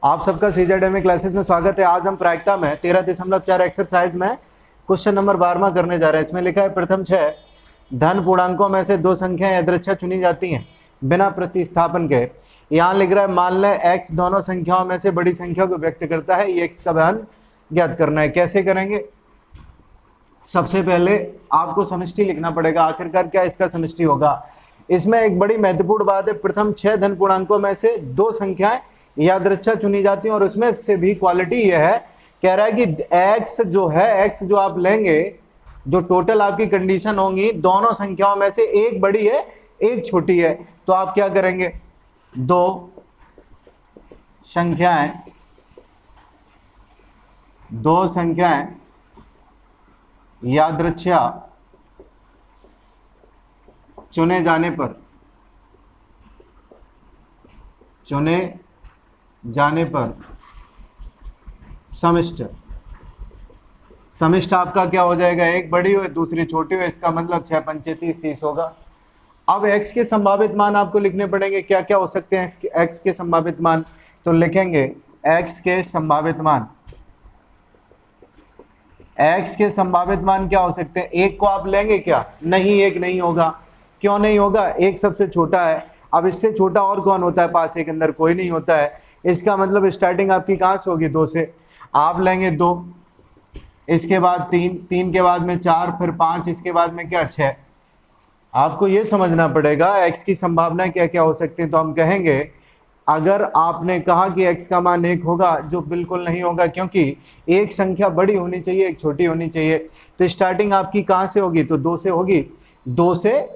आप सबका सीजेडएमए क्लासेस में स्वागत है। आज हम प्रायिकता में 13.4 एक्सरसाइज में क्वेश्चन नंबर 12वां करने जा रहे हैं। इसमें लिखा है प्रथम 6 धन पूर्णांकों में से दो संख्याएं यादृच्छा चुनी जाती हैं बिना प्रतिस्थापन के। यहाँ लिख रहा है मान लें x दोनों संख्याओं में से बड़ी संख्या को व्यक्त करता है, ये x का मान ज्ञात करना है। कैसे करेंगे? सबसे पहले आपको समष्टि लिखना पड़ेगा। आखिरकार क्या इसका समष्टि होगा? इसमें एक बड़ी महत्वपूर्ण बात है, प्रथम 6 धन पूर्णांकों में से दो संख्याएं यादृच्छा चुनी जाती हैं और उसमें से भी क्वालिटी यह है, कह रहा है कि x जो है, x जो आप लेंगे, जो टोटल आपकी कंडीशन होंगी, दोनों संख्याओं में से एक बड़ी है एक छोटी है। तो आप क्या करेंगे? दो संख्याएं यादृच्छा चुने जाने पर समिष्ट आपका क्या हो जाएगा? एक बड़ी हो दूसरी छोटी हो, इसका मतलब 6 पंचे 30 होगा। अब x के संभावित मान आपको लिखने पड़ेंगे। क्या क्या हो सकते हैं x के संभावित मान? तो लिखेंगे x के संभावित मान क्या हो सकते हैं? एक को आप लेंगे क्या? नहीं, एक नहीं होगा। क्यों नहीं होगा? एक सबसे छोटा है। अब इससे छोटा और कौन होता है पास? एक अंदर कोई नहीं होता है। इसका मतलब स्टार्टिंग आपकी कहां से होगी? 2 से। आप लेंगे 2, इसके बाद 3 के बाद में 4, फिर 5, इसके बाद में क्या? 6। आपको ये समझना पड़ेगा x की संभावना क्या क्या हो सकती है। तो हम कहेंगे, अगर आपने कहा कि x का मान 1 होगा, जो बिल्कुल नहीं होगा, क्योंकि एक संख्या बड़ी होनी चाहिए एक छोटी होनी चाहिए। तो स्टार्टिंग आपकी कहां से होगी? तो 2 से होगी। 2 से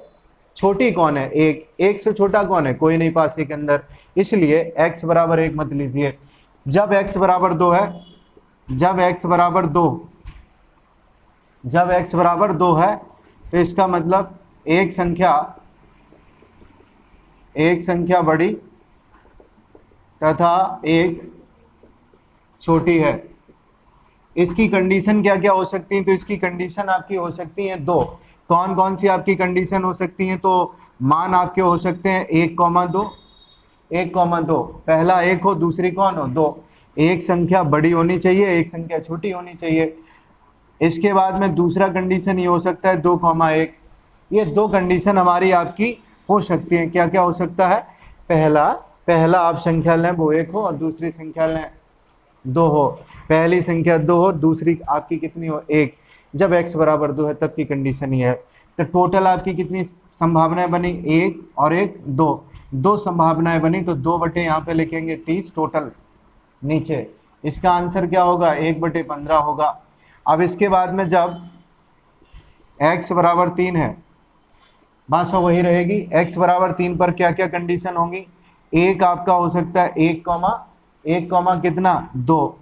छोटी कौन है? एक से छोटा कौन है? कोई नहीं पास एक अंदर, इसलिए x बराबर 1 मत लीजिए। जब x बराबर 2 है, जब x बराबर 2 है, तो इसका मतलब एक संख्या बड़ी तथा एक छोटी है। इसकी कंडीशन क्या क्या हो सकती है? तो इसकी कंडीशन आपकी हो सकती है 2। कौन कौन सी आपकी कंडीशन हो सकती है? तो मान आपके हो सकते हैं 1,2, 1,2। पहला 1 हो, दूसरी कौन हो? 2। एक संख्या बड़ी होनी चाहिए, एक संख्या छोटी होनी चाहिए। इसके बाद में दूसरा कंडीशन ये हो सकता है 2,1। ये दो कंडीशन हमारी आपकी हो सकती हैं। क्या क्या हो सकता है? पहला आप संख्या लें वो 1 हो और दूसरी संख्या लें 2 हो। पहली संख्या 2 हो, दूसरी आपकी कितनी हो? 1। जब x बराबर 2 है तब की कंडीशन ये है। तो टोटल आपकी कितनी संभावनाएं बनी? 1 और 1 2 संभावनाएं बनी। तो 2 यहाँ पे लिखेंगे 30 टोटल नीचे। इसका आंसर क्या होगा? 1/15 होगा। अब इसके बाद में जब x बराबर 3 है, भाषा वही रहेगी। x बराबर 3 पर क्या क्या कंडीशन होंगी? एक आपका हो सकता है 1, कितना? 2।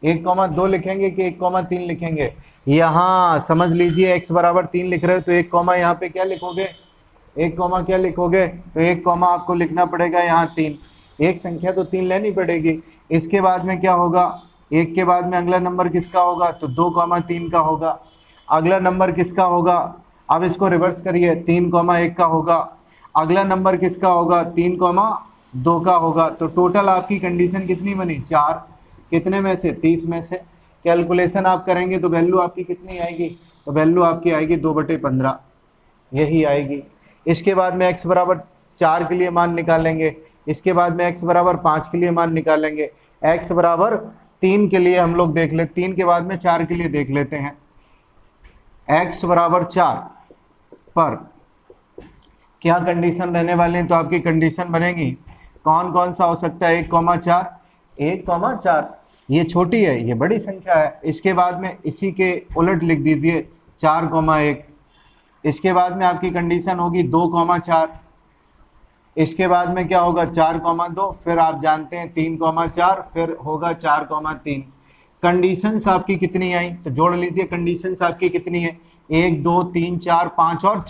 1,2 लिखेंगे कि 1,3 लिखेंगे? यहाँ समझ लीजिए, x बराबर 3 लिख रहे हो तो 1 कॉमा यहाँ पे क्या लिखोगे? 1 कॉमा क्या लिखोगे? तो 1 कॉमा आपको लिखना पड़ेगा यहाँ 3। एक संख्या तो 3 लेनी पड़ेगी। इसके बाद में क्या होगा? 1 के बाद में अगला नंबर किसका होगा? तो 2,3 का होगा। अगला नंबर किसका होगा? अब इसको रिवर्स करिए, 3,1 का होगा। अगला नंबर किसका होगा? 3,2 का होगा। तो टोटल आपकी कंडीशन कितनी बनी? 4। कितने में से? 30 में से। कैलकुलेशन आप करेंगे तो वैल्यू आपकी कितनी आएगी? तो वैल्यू आपकी आएगी 2/15, यही आएगी। इसके बाद में x बराबर 4 के लिए मान निकालेंगे। इसके बाद में x बराबर 5 के लिए मान निकालेंगे। x बराबर 3 के लिए हम लोग देख ले, 3 के बाद में 4 के लिए देख लेते हैं। x बराबर 4 पर क्या कंडीशन रहने वाले हैं? तो आपकी कंडीशन बनेगी कौन कौन सा हो सकता है? 1,4 ये छोटी है, ये बड़ी संख्या है। इसके बाद में इसी के उलट लिख दीजिए 4,1। इसके बाद में आपकी कंडीशन होगी 2,4। इसके बाद में क्या होगा? 4,2। फिर आप जानते हैं 3,4, फिर होगा 4,3। कंडीशंस आपकी कितनी आई? तो जोड़ लीजिए, कंडीशंस आपकी कितनी है? 1, 2, 3, 4, 5 और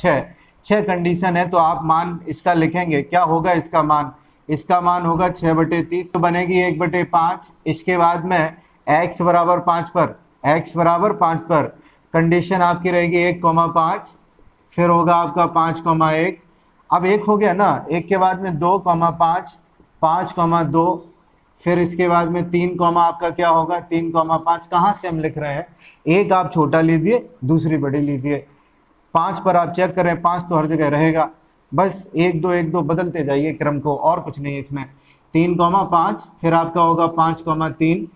6 कंडीशन है। तो आप मान इसका लिखेंगे, क्या होगा इसका मान? इसका मान होगा 6/30, तो बनेगी 1/5। इसके बाद में x बराबर 5 पर कंडीशन आपकी रहेगी 1,5, फिर होगा आपका 5,1। अब 1 हो गया ना, 1 के बाद में 2,5, 5,2, फिर इसके बाद में 3 कॉमा आपका क्या होगा 3 कॉमा 5। कहाँ से हम लिख रहे हैं, एक आप छोटा लीजिए दूसरी बड़ी लीजिए, 5 पर आप चेक करें 5 तो हर जगह रहेगा, बस 1 2 1 2 बदलते जाइए क्रम को, और कुछ नहीं है इसमें। 3 कॉमा 5, फिर आपका होगा 5 कॉमा 3,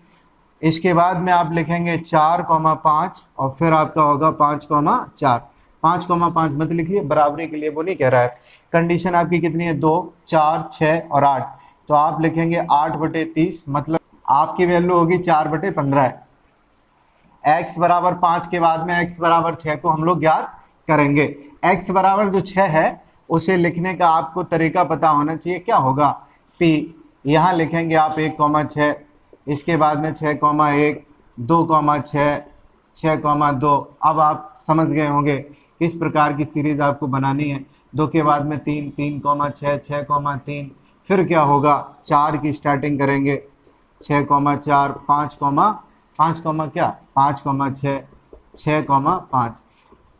इसके बाद में आप लिखेंगे 4 कॉमा 5 और फिर आपका होगा 5 कॉमा 4। 5 कॉमा 5 मत लिखिए, बराबरी के लिए वो नहीं कह रहा है। कंडीशन आपकी कितनी है 2 4 6 और 8, तो आप लिखेंगे 8/30, मतलब आपकी वैल्यू होगी 4/15 है। x बराबर 5 के बाद में x बराबर 6 को हम लोग ज्ञात करेंगे। x बराबर जो 6 है उसे लिखने का आपको तरीका पता होना चाहिए, क्या होगा p, यहाँ लिखेंगे आप 1,6, इसके बाद में 6,1, 2,6, 6,2। अब आप समझ गए होंगे किस प्रकार की सीरीज आपको बनानी है। 2 के बाद में 3, 3,6, 6,3, फिर क्या होगा 4 की स्टार्टिंग करेंगे, 6,4, 5,6, 6,5।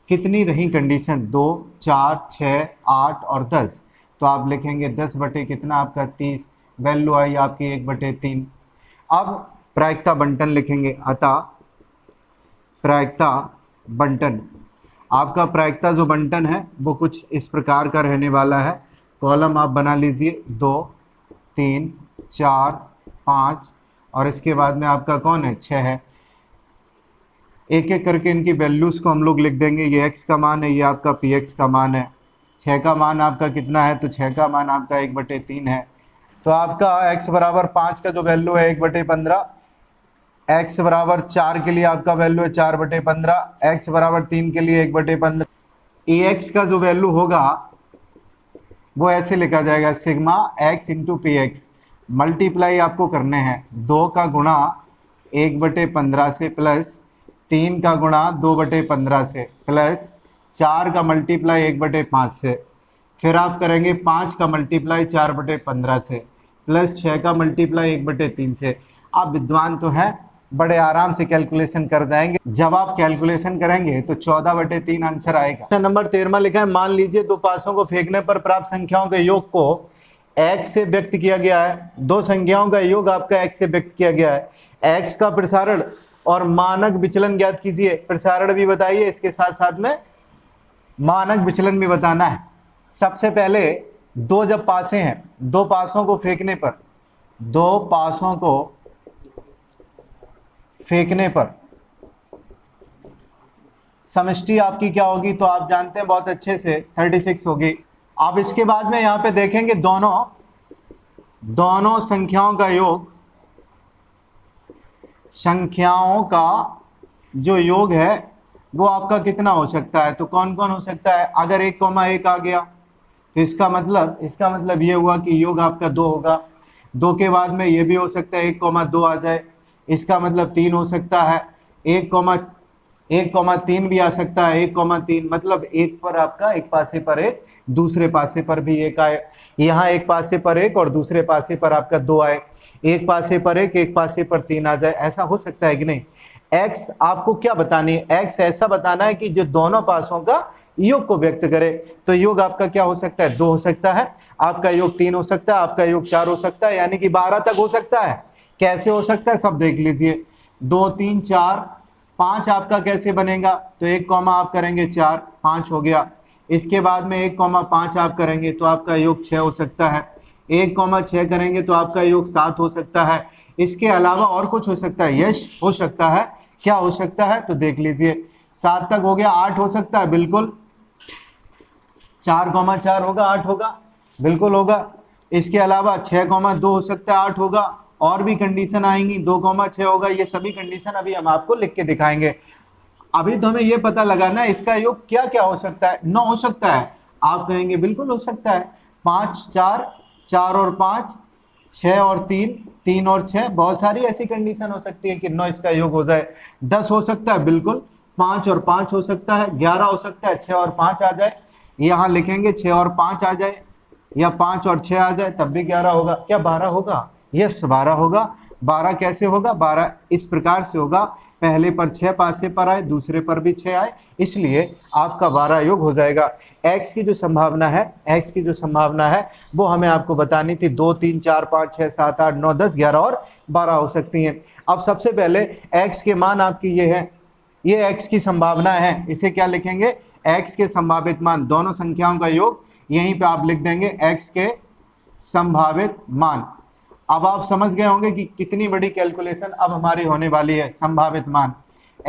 कितनी रही कंडीशन 2 4 6 8 और 10, तो आप लिखेंगे 10 बटे कितना आपका 30, वैल्यू आई आपकी 1/3। अब प्रायिकता बंटन लिखेंगे, अतः प्रायिकता बंटन, आपका प्रायिकता जो बंटन है वो कुछ इस प्रकार का रहने वाला है। कॉलम आप बना लीजिए 2 3 4 5 और इसके बाद में आपका कौन है 6 है। एक एक करके इनकी वैल्यूज़ को हम लोग लिख देंगे, ये x का मान है, ये आपका px का मान है। 6 का मान आपका कितना है, तो 6 का मान आपका 1/3 है। तो आपका x बराबर 5 का जो वैल्यू है 1/15, x बराबर 4 के लिए आपका वैल्यू है 4/15, x बराबर 3 के लिए 1/15। ax का जो वैल्यू होगा वो ऐसे लिखा जाएगा sigma x into P x, multiply आपको करने हैं 2 का गुणा 1/15 से प्लस 3 का गुणा 2/15 से प्लस 4 का मल्टीप्लाई 1/5 से, फिर आप करेंगे 5 का मल्टीप्लाई 4/15 से प्लस 6 का मल्टीप्लाई 1/3 से। आप विद्वान तो हैं, बड़े आराम से कैलकुलेशन कर जाएंगे। जब आप कैलकुलेशन करेंगे तो 14/3 आंसर आएगा। नंबर 13 लिखा है, मान लीजिए 2 पासों को फेंकने पर प्राप्त संख्याओं के योग को x से व्यक्त किया गया है। 2 संख्याओं का योग आपका x से व्यक्त किया गया है। x का प्रसारण और मानक विचलन ज्ञात कीजिए। प्रसारण भी बताइए, इसके साथ साथ में मानक विचलन भी बताना है। सबसे पहले 2 जब पासे हैं, 2 पासों को फेंकने पर, 2 पासों को फेंकने पर समष्टि आपकी क्या होगी, तो आप जानते हैं बहुत अच्छे से 36 होगी। अब इसके बाद में यहां पे देखेंगे दोनों संख्याओं का योग, संख्याओं का जो योग है वो आपका कितना हो सकता है, तो कौन कौन हो सकता है। अगर 1,1 आ गया तो इसका मतलब ये हुआ कि योग आपका 2 होगा। 2 के बाद में ये भी हो सकता है 1,2 आ जाए, इसका मतलब 3 हो सकता है। 1,3 भी आ सकता है, 1,3 मतलब एक पर आपका एक पासे पर एक, दूसरे पासे पर भी एक आए। यहाँ एक पासे पर एक और दूसरे पासे पर आपका 2 आए, एक पासे पर एक पासे पर 3 आ जाए, ऐसा हो सकता है कि नहीं। x आपको क्या बतानी है, x ऐसा बताना है कि जो दोनों पासों का योग को व्यक्त करे। तो योग आपका क्या हो सकता है, 2 हो सकता है, आपका योग 3 हो सकता है, आपका योग 4 हो सकता है, यानी कि 12 तक हो सकता है। कैसे हो सकता है सब देख लीजिए, 2 3 4 5 आपका कैसे बनेगा, तो 1 कॉमा आप करेंगे 4, 5 हो गया। इसके बाद में 1,5 आप करेंगे तो आपका योग 6 हो सकता है। 1,6 करेंगे तो आपका योग 7 हो सकता है। इसके अलावा और कुछ हो सकता है, यश हो सकता है, क्या हो सकता है, तो देख लीजिए 7 तक हो गया। 8 हो सकता है, बिल्कुल 4,4 होगा, 8 होगा, बिल्कुल होगा। इसके अलावा 6,2 हो सकता है, 8 होगा। और भी कंडीशन आएंगी, 2,6 होगा। ये सभी कंडीशन अभी हम आपको लिख के दिखाएंगे। अभी तो हमें ये पता लगाना है इसका योग क्या क्या हो सकता है। 9 हो सकता है, आप कहेंगे बिल्कुल हो सकता है। 5 4, 4 और 5, 6 और 3, 3 और 6, बहुत सारी ऐसी कंडीशन हो सकती है कि 9 इसका योग हो जाए। 10 हो सकता है, बिल्कुल 5 और 5 हो सकता है। 11 हो सकता है, 6 और 5 आ जाए, यहाँ लिखेंगे 6 और 5 आ जाए, या 5 और 6 आ जाए तब भी 11 होगा। क्या 12 होगा, यस 12 होगा। 12 कैसे होगा, 12 इस प्रकार से होगा, पहले पर 6 पासे पर आए, दूसरे पर भी 6 आए, इसलिए आपका 12 योग हो जाएगा। x की जो संभावना है, x की जो संभावना है वो हमें आपको बतानी थी। 2 3 4 5 6 7 8 9 10 11 और 12 हो सकती हैं। अब सबसे पहले x के मान आपकी ये है, ये x की संभावना है, इसे क्या लिखेंगे, x के संभावित मान, दोनों संख्याओं का योग यहीं पे आप लिख देंगे, x के संभावित मान। अब आप समझ गए होंगे कि कितनी बड़ी कैलकुलेशन अब हमारी होने वाली है। संभावित मान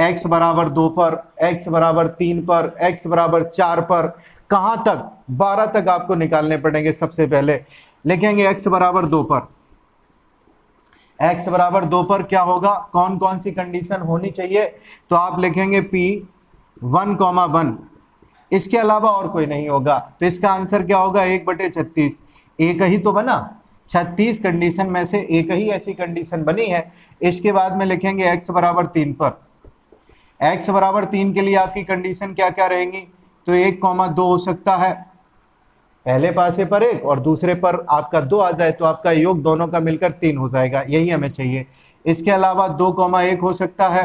x बराबर 2 पर, x बराबर 3 पर, x बराबर 4 पर, कहां तक, 12 तक आपको निकालने पड़ेंगे। सबसे पहले लिखेंगे x बराबर 2 पर, x बराबर 2 पर क्या होगा, कौन कौन सी कंडीशन होनी चाहिए, तो आप लिखेंगे P1,1, इसके अलावा और कोई नहीं होगा। तो इसका आंसर क्या होगा, 1/36। एक ही तो बना, 36 कंडीशन में से एक ही ऐसी कंडीशन बनी है। इसके बाद में लिखेंगे x बराबर 3 पर, x बराबर 3 के लिए आपकी कंडीशन क्या क्या रहेंगी, तो 1,2 हो सकता है, पहले पासे पर 1 और दूसरे पर आपका 2 आ जाए तो आपका योग दोनों का मिलकर 3 हो जाएगा, यही हमें चाहिए। इसके अलावा 2,1 हो सकता है,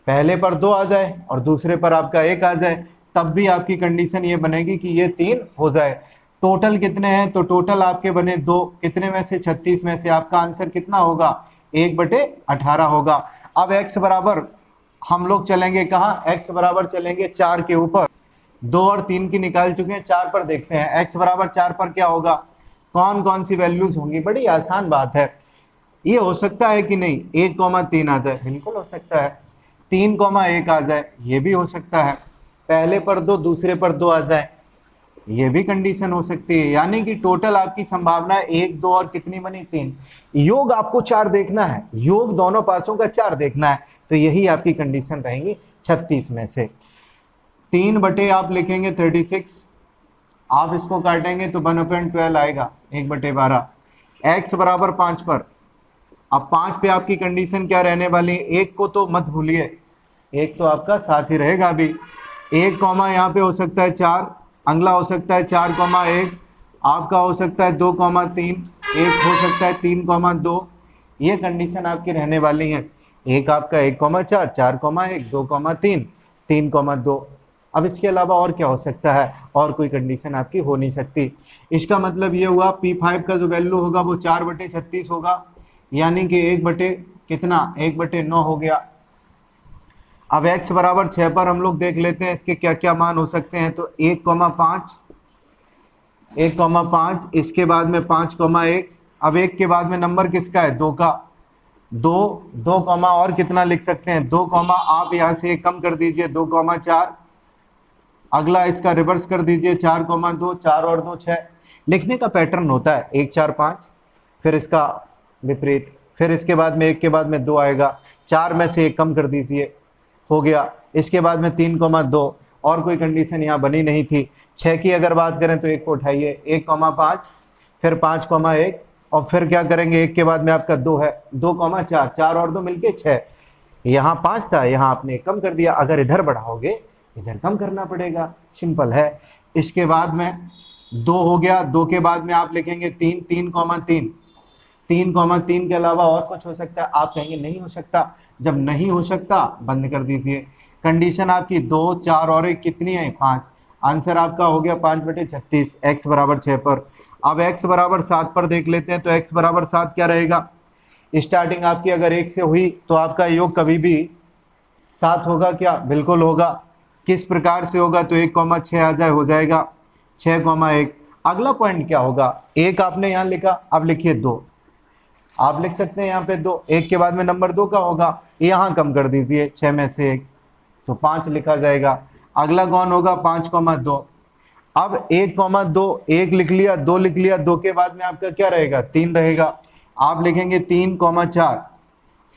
पहले पर 2 आ जाए और दूसरे पर आपका 1 आ जाए, तब भी आपकी कंडीशन ये बनेगी कि ये 3 हो जाए। टोटल कितने हैं, तो टोटल आपके बने 2, कितने में से, 36 में से, आपका आंसर कितना होगा, 1/18 होगा। अब x बराबर हम लोग चलेंगे कहाँ, x बराबर चलेंगे 4 के ऊपर, 2 और 3 की निकाल चुके हैं, 4 पर देखते हैं। x बराबर 4 पर क्या होगा, कौन कौन सी वैल्यूज होंगी, बड़ी आसान बात है। ये हो सकता है कि नहीं 1,3 आ जाए, बिल्कुल हो सकता है। 3,1 आ जाए, ये भी हो सकता है। पहले पर 2 दूसरे पर 2 आ जाए, ये भी कंडीशन हो सकती है। यानी कि टोटल आपकी संभावना 1 2 और कितनी बनी, 3। योग आपको 4 देखना है, योग दोनों पासों का 4 देखना है, तो यही आपकी कंडीशन रहेंगी 36 में से। 3 बटे आप लिखेंगे 36, आप इसको काटेंगे तो 1/12 आएगा, 1/12। x बराबर 5 पर, अब 5 पे आपकी कंडीशन क्या रहने वाली है, 1 को तो मत भूलिए, 1 तो आपका साथ ही रहेगा अभी। 1 कॉमा यहाँ पे हो सकता है 4, अगला हो सकता है 4,1, आपका हो सकता है 2,3, एक हो सकता है 3,2, ये कंडीशन आपकी रहने वाली है। एक आपका 1,4, 4,1, 2,3, 3,2। अब इसके अलावा और क्या हो सकता है, और कोई कंडीशन आपकी हो नहीं सकती। इसका मतलब ये हुआ P5 का जो वैल्यू होगा वो 4/36 होगा, यानी कि 1 बटे कितना, 1/9 हो गया। अब x बराबर 6 पर हम लोग देख लेते हैं इसके क्या क्या मान हो सकते हैं। तो 1,5, 1,5, इसके बाद में 5,1, अब 1 के बाद में नंबर किसका है, 2 का, 2 कॉमा और कितना लिख सकते हैं, 2 कॉमा आप यहाँ से कम कर दीजिए, 2,4, अगला इसका रिवर्स कर दीजिए, 4,2, 4 और 2 6। लिखने का पैटर्न होता है 1 4 5, फिर इसका विपरीत, फिर इसके बाद में 1 के बाद में 2 आएगा, 4 में से 1 कम कर दीजिए, हो गया। इसके बाद में 3,2, और कोई कंडीशन यहाँ बनी नहीं थी। 6 की अगर बात करें तो 1 को उठाइए, 1,5, फिर 5,1, और फिर क्या करेंगे, 1 के बाद में आपका 2 है, 2,4, 4 और 2 मिलके 6, यहाँ 5 था, यहाँ आपने कम कर दिया, अगर इधर बढ़ाओगे इधर कम करना पड़ेगा, सिंपल है। इसके बाद में 2 हो गया, 2 के बाद में आप लिखेंगे 3, 3,3, 3,3 के अलावा और कुछ हो सकता है, आप कहेंगे नहीं हो सकता। जब नहीं हो सकता बंद कर दीजिए। कंडीशन आपकी 2 4 और 1 कितनी है, 5। आंसर आपका हो गया 5/36, x बराबर 6 पर। अब x बराबर 7 पर देख लेते हैं। तो x बराबर 7 क्या रहेगा, स्टार्टिंग आपकी अगर 1 से हुई तो आपका योग कभी भी 7 होगा क्या, बिल्कुल होगा। किस प्रकार से होगा, तो 1,6 आ जाए, हो जाएगा 6,1। अगला पॉइंट क्या होगा, 1 आपने यहाँ लिखा, अब लिखिए 2, आप लिख सकते हैं यहाँ पे 2, 1 के बाद में नंबर 2 का होगा, यहाँ कम कर दीजिए 6 में से 1, तो 5 लिखा जाएगा। अगला कौन होगा, 5,2। अब 1,2, 1 लिख लिया, 2 लिख लिया, 2 के बाद में आपका क्या रहेगा, 3 रहेगा, आप लिखेंगे 3,4,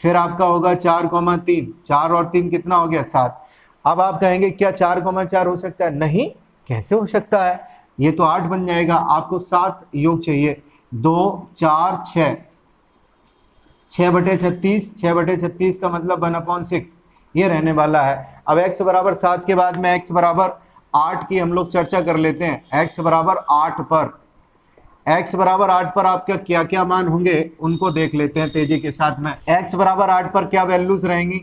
फिर आपका होगा 4,3, 4 और 3 कितना हो गया, 7। अब आप कहेंगे क्या 4,4 हो सकता है, नहीं, कैसे हो सकता है, ये तो 8 बन जाएगा। आपको 7 योग चाहिए, 2 4 6, 6/36, 6/36 का मतलब 1/6, ये रहने वाला है। अब x बराबर 7 के बाद में x बराबर 8 की हम लोग चर्चा कर लेते हैं। x बराबर 8 पर, x बराबर 8 पर आपका क्या क्या मान होंगे उनको देख लेते हैं तेजी के साथ में। x बराबर 8 पर क्या वैल्यूज रहेंगी,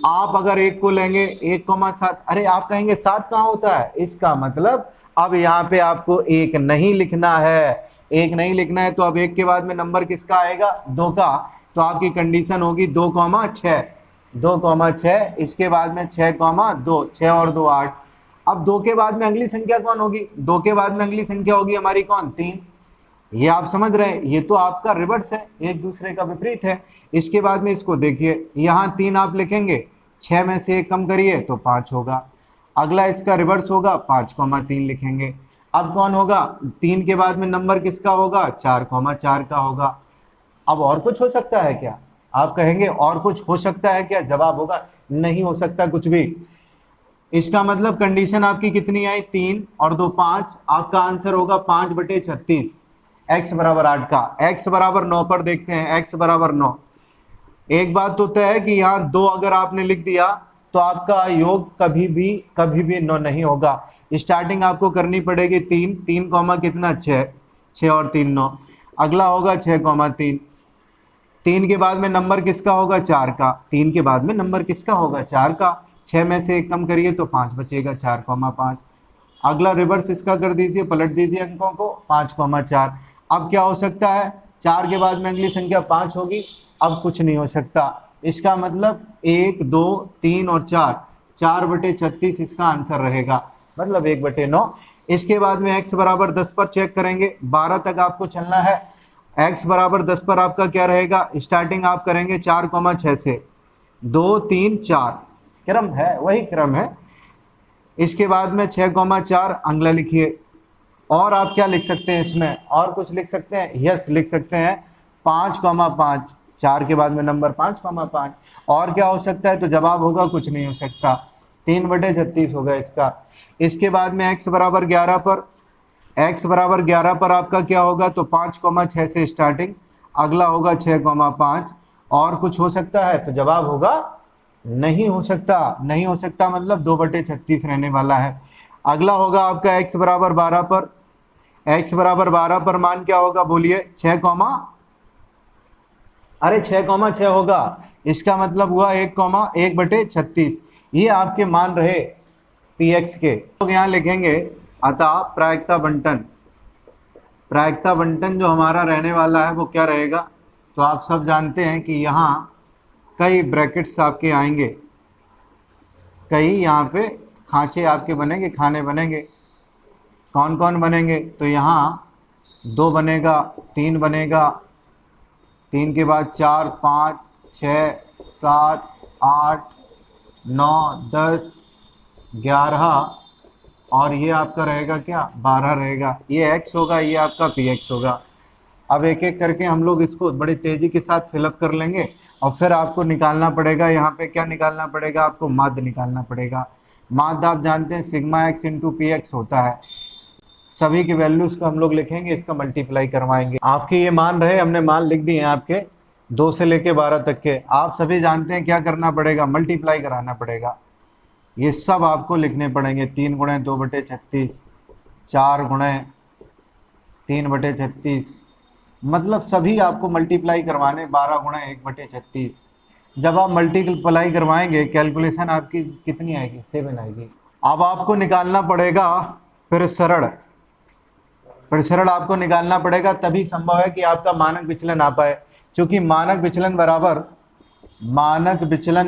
आप अगर एक को लेंगे 1,7, अरे आप कहेंगे 7 कहाँ होता है, इसका मतलब अब यहाँ पे आपको एक नहीं लिखना है, एक नहीं लिखना है। तो अब एक के बाद में नंबर किसका आएगा, 2 का। तो आपकी कंडीशन होगी 2,6, 2,6। इसके बाद में 6,2, 6 और 2 8। अब 2 के बाद में अगली संख्या कौन होगी, 2 के बाद में अगली संख्या होगी हमारी कौन, 3। ये आप समझ रहे हैं, ये तो आपका रिवर्स है, एक दूसरे का विपरीत है। इसके बाद में इसको देखिए, यहाँ 3 आप लिखेंगे, 6 में से 1 कम करिए तो 5 होगा। अगला इसका रिवर्स होगा, 5,3 लिखेंगे। अब कौन होगा, 3 के बाद में नंबर किसका होगा, 4,4 का होगा। अब और कुछ हो सकता है क्या, आप कहेंगे और कुछ हो सकता है क्या, जवाब होगा नहीं हो सकता कुछ भी। इसका मतलब कंडीशन आपकी कितनी आई, 3 और 2 5। आपका आंसर होगा 5/36, x बराबर 8 का। x बराबर 9 पर देखते हैं, x बराबर 9। एक बात तो तय है कि यहाँ 2 अगर आपने लिख दिया तो आपका योग कभी भी 9 नहीं होगा। स्टार्टिंग आपको करनी पड़ेगी 3, 3 कॉमा कितना 6, 6 और 3 9। अगला होगा 6,3। 3 के बाद में नंबर किसका होगा, 4 का। 3 के बाद में नंबर किसका होगा, 4 का। 6 में से 1 कम करिए तो 5 बचेगा, 4,5। अगला रिवर्स इसका कर दीजिए, पलट दीजिए अंकों को, 5,4। अब क्या हो सकता है, 4 के बाद में अगली संख्या 5 होगी, अब कुछ नहीं हो सकता। इसका मतलब 1 2 3 और 4, 4/36 इसका आंसर रहेगा, मतलब 1/9। इसके बाद में x बराबर 10 पर चेक करेंगे, 12 तक आपको चलना है। x बराबर 10 पर आपका क्या रहेगा, स्टार्टिंग आप करेंगे 4,6 से, 2 3 4, क्रम है वही क्रम है। इसके बाद में 6,4 अगला लिखिए। और आप क्या लिख सकते हैं इसमें, और कुछ लिख सकते हैं, यस लिख सकते हैं 5,5। 4 के बाद में नंबर 5,5। और क्या हो सकता है, तो जवाब होगा कुछ नहीं हो सकता, 3/36 होगा इसका। इसके बाद में x बराबर 11 पर, x बराबर 11 पर आपका क्या होगा, तो 5,6 से स्टार्टिंग, अगला होगा 6,5। और कुछ हो सकता है, तो जवाब होगा नहीं हो सकता, नहीं हो सकता मतलब 2/36 रहने वाला है। अगला होगा आपका x बराबर 12 पर, x बराबर 12 पर मान क्या होगा बोलिए, 6,6 होगा। इसका मतलब हुआ 1,1/36। ये आपके मान रहे px के। तो यहाँ लिखेंगे अतः प्रायिकता बंटन, प्रायिकता बंटन जो हमारा रहने वाला है वो क्या रहेगा, तो आप सब जानते हैं कि यहाँ कई ब्रैकेट्स आपके आएंगे, कई यहाँ पे खांचे आपके बनेंगे, खाने बनेंगे। कौन कौन बनेंगे, तो यहाँ 2 बनेगा, 3 बनेगा, 3 के बाद 4 5 6 7 8 9 10 11 और ये आपका रहेगा क्या, 12 रहेगा। ये x होगा, ये आपका px होगा। अब एक एक करके हम लोग इसको बड़ी तेजी के साथ फिलअप कर लेंगे और फिर आपको निकालना पड़ेगा, यहाँ पे क्या निकालना पड़ेगा, आपको माध्य निकालना पड़ेगा। माध्य आप जानते हैं sigma x into P x होता है। सभी की वैल्यूज को हम लोग लिखेंगे, इसका मल्टीप्लाई करवाएंगे। आपके ये मान रहे, हमने मान लिख दिए हैं आपके 2 से लेके 12 तक के। आप सभी जानते हैं क्या करना पड़ेगा, मल्टीप्लाई कराना पड़ेगा। ये सब आपको लिखने पड़ेंगे, 3 गुणे 2/36, 4 गुणे 3/36, मतलब सभी आपको मल्टीप्लाई करवाने, 12 गुणे 1/36। जब आप मल्टीप्लाई करवाएंगे कैलकुलेशन आपकी कितनी आएगी, 7 आएगी। अब आपको निकालना पड़ेगा प्रसरण, प्रसरण आपको निकालना पड़ेगा, तभी संभव है कि आपका मानक विचलन आ पाए। क्योंकि मानक विचलन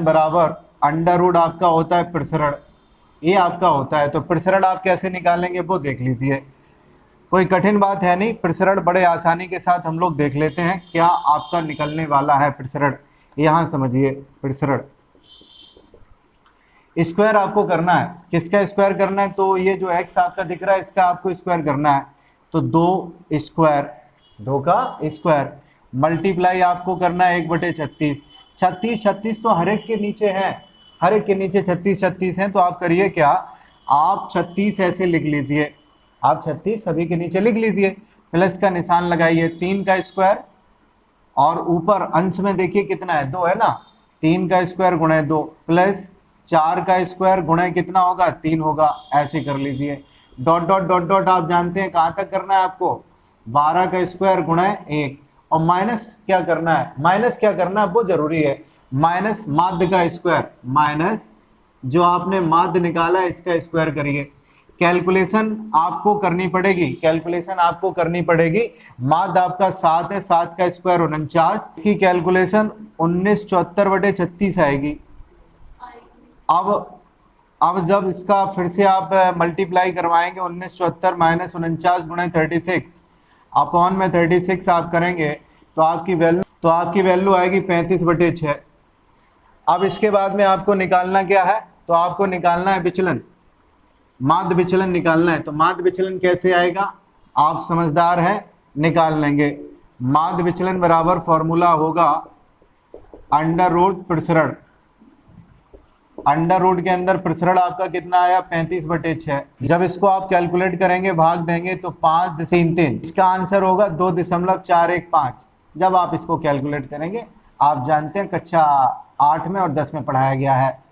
बराबर अंडर रूट आपका होता है प्रसरण, ये आपका होता है। तो प्रसरण आप कैसे निकालेंगे वो देख लीजिए, कोई कठिन बात है नहीं, प्रसरण बड़े आसानी के साथ हम लोग देख लेते हैं क्या आपका निकलने वाला है प्रसरण। यहाँ समझिए, प्रसरण स्क्वायर आपको करना है, किसका स्क्वायर करना है, तो ये जो x आपका दिख रहा है इसका आपको स्क्वायर करना है। तो 2 स्क्वायर, 2 का स्क्वायर, मल्टीप्लाई आपको करना है 1/36। 36 तो हर एक के नीचे है, हर एक के नीचे 36 है। तो आप करिए क्या, आप 36 ऐसे लिख लीजिए, आप 36 सभी के नीचे लिख लीजिए, प्लस का निशान लगाइए, 3 का स्क्वायर और ऊपर अंश में देखिए कितना है, 2 है ना, 3 का स्क्वायर गुणे 2 प्लस 4 का स्क्वायर गुणे कितना होगा, 3 होगा, ऐसे कर लीजिए। डॉट डॉट डॉट डॉट आप जानते हैं कहाँ तक करना है आपको, 12 का स्क्वायर गुणे 1 और माइनस क्या करना है, माइनस क्या करना है वो जरूरी है। माइनस माध्य का स्क्वायर, माइनस जो आपने माध्य निकाला है इसका स्क्वायर करिए। कैलकुलेशन आपको करनी पड़ेगी, कैलकुलेशन आपको करनी पड़ेगी। माध्य आपका 7 है, 7 का स्क्वायर 49, इसकी कैलकुलेशन 1974/36 आएगी। अब जब इसका फिर से आप मल्टीप्लाई करवाएंगे 1974 माइनस 49 गुणा 36 अपॉन में 36 आप करेंगे तो आपकी वैल्यू आएगी 35/6। अब इसके बाद में आपको निकालना क्या है, तो आपको निकालना है विचलन, माध्य विचलन निकालना है। तो माध्य विचलन कैसे आएगा, आप समझदार हैं, निकाल लेंगे। माध्य विचलन बराबर फॉर्मूला होगा अंडर रूट प्रसरण, अंडर रूट के अंदर प्रसरण आपका कितना आया 35/6। जब इसको आप कैलकुलेट करेंगे भाग देंगे तो 5.33, इसका आंसर होगा 2.415। जब आप इसको कैलकुलेट करेंगे, आप जानते हैं कक्षा 8 में और 10 में पढ़ाया गया है।